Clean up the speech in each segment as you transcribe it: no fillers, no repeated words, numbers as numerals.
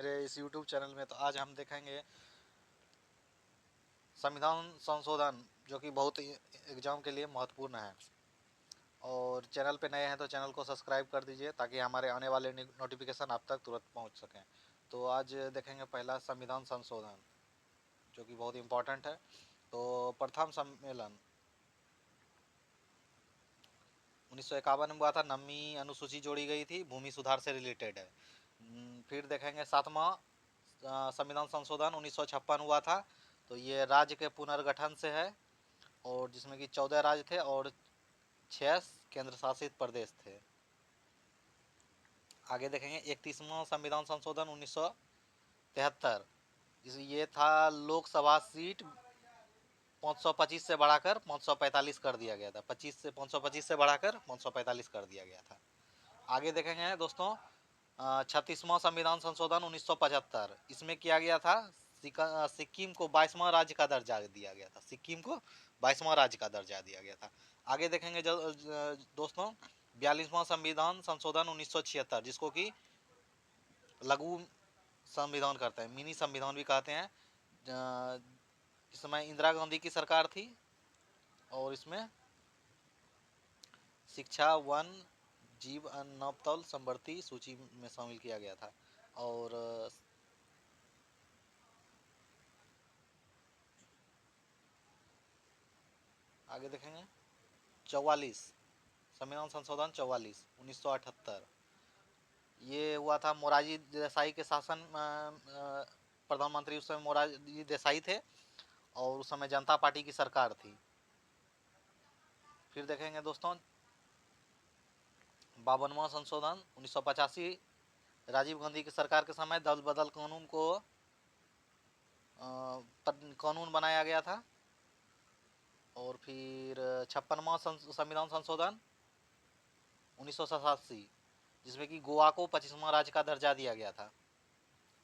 मेरे इस YouTube channel में। तो आज हम देखेंगे संविधान संशोधन, जो कि बहुत एग्जाम के लिए महत्वपूर्ण है। और चैनल पे नए हैं तो चैनल को सब्सक्राइब कर दीजिए ताकि हमारे आने वाले नोटिफिकेशन आप तक तुरंत पहुंच सकें। तो आज देखेंगे पहला संविधान संशोधन, जो कि बहुत इम्पोर्टेंट है। तो प्रथम सम्मेलन 1951 में हुआ था। 9वीं अनुसूची जोड़ी गई थी, भूमि सुधार से रिलेटेड है। फिर देखेंगे सातवां संविधान संशोधन 1956 हुआ था। तो ये राज्य के पुनर्गठन से है, और जिसमें कि 14 राज्य थे और 6 केंद्र शासित प्रदेश थे। आगे देखेंगे 31वां संविधान संशोधन 1973। ये था लोकसभा सीट 525 से बढ़ाकर 545 कर दिया गया था। 525 से बढ़ाकर 545 कर दिया गया था। आगे देखेंगे दोस्तों 36वां संविधान संशोधन 1975। इसमें किया गया था सिक्किम को 22वां राज्य का दर्जा दिया गया था। सिक्किम को 22वां राज्य का दर्जा दिया गया था। आगे देखेंगे दोस्तों 42वां संविधान संशोधन 1976, जिसको कि लघु संविधान कहते हैं, मिनी संविधान भी कहते हैं। इस समय इंदिरा गांधी की सरकार थी, और इसमें शिक्षा, वन, जीव, नवतल संवर्ती सूची में शामिल किया गया था। और आगे देखेंगे 44 संविधान संशोधन 44 1978। ये हुआ था मोरारजी देसाई के शासन, प्रधानमंत्री उस समय मोरारजी देसाई थे, और उस समय जनता पार्टी की सरकार थी। फिर देखेंगे दोस्तों 52वां संशोधन 1985। राजीव गांधी की सरकार के समय दल बदल कानून को कानून बनाया गया था। और फिर 56वां संविधान संशोधन 1987, जिसमें कि गोवा को 25वां राज्य का दर्जा दिया गया था।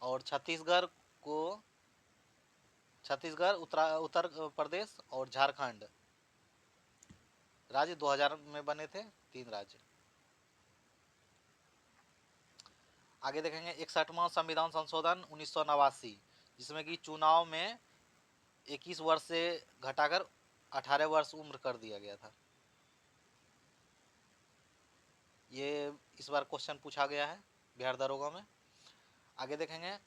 और छत्तीसगढ़, उत्तर प्रदेश और झारखंड राज्य 2000 में बने थे, 3 राज्य। आगे देखेंगे 61वां संविधान संशोधन 1989, जिसमें कि चुनाव में 21 वर्ष से घटाकर 18 वर्ष उम्र कर दिया गया था। ये इस बार क्वेश्चन पूछा गया है बिहार दरोगा में। आगे देखेंगे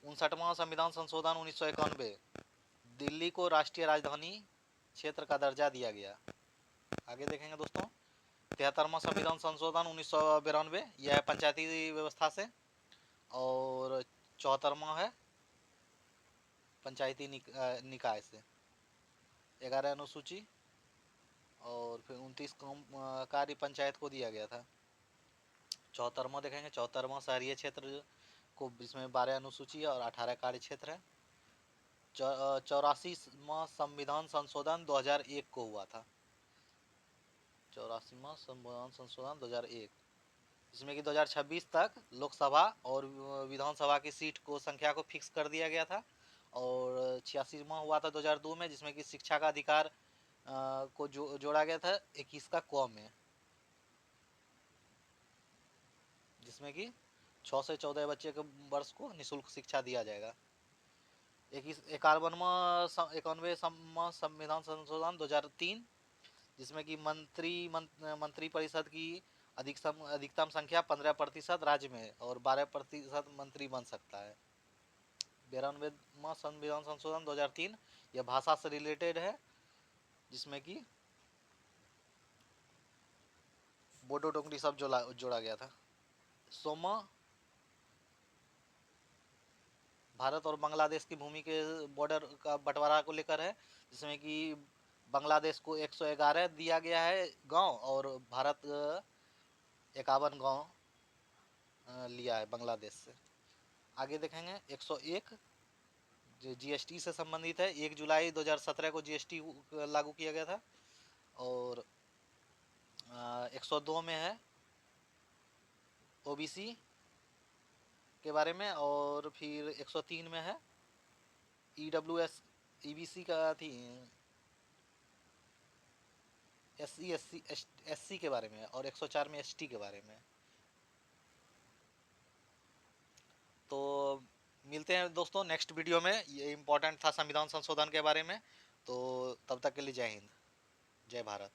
59वां संविधान संशोधन 1991, दिल्ली को राष्ट्रीय राजधानी क्षेत्र का दर्जा दिया गया। आगे देखेंगे दोस्तों 73वां संविधान संशोधन 1992, यह है पंचायती व्यवस्था से। और 74वां है पंचायती निकाय से, 11 अनुसूची। और फिर 29 कार्य पंचायत को दिया गया था। 74वां देखेंगे 74वां शहरी क्षेत्र को, जिसमें 12 अनुसूची और 18 कार्य क्षेत्र है। 84वां संविधान संशोधन 2001 को हुआ था। 84वां संविधान संशोधन 2001, जिसमें कि 2026 तक लोकसभा और विधानसभा की सीट को संख्या को फिक्स कर दिया गया था। और 86वां हुआ था 2002 में, जिसमें कि शिक्षा का अधिकार को जोड़ा गया था 21 का क में, जिसमें कि 6 से 14 बच्चे के वर्ष को निःशुल्क शिक्षा दिया जाएगा। 91वां संविधान संशोधन 2003, जिसमें कि मंत्री परिषद की अधिकतम संख्या 15% राज्य में और 12% मंत्री बन सकता है। 92वां संविधान संशोधन 2003, यह भाषा से रिलेटेड है, जिसमें कि बोडो डोगरी सब जोड़ा गया था। सोमा भारत और बांग्लादेश की भूमि के बॉर्डर का बंटवारा को लेकर है, जिसमें कि बांग्लादेश को 111 दिया गया है गांव, और भारत 51 गांव लिया है बांग्लादेश से। आगे देखेंगे 101 जो जीएसटी से संबंधित है। 1 जुलाई 2017 को जीएसटी लागू किया गया था। और 102 में है ओबीसी के बारे में। और फिर 103 में है ईडब्ल्यूएस ईबीसी का थी, एससी के बारे में। और 104 में एसटी के बारे में। मिलते हैं दोस्तों नेक्स्ट वीडियो में। ये इम्पोर्टेंट था संविधान संशोधन के बारे में। तो तब तक के लिए जय हिंद, जय भारत।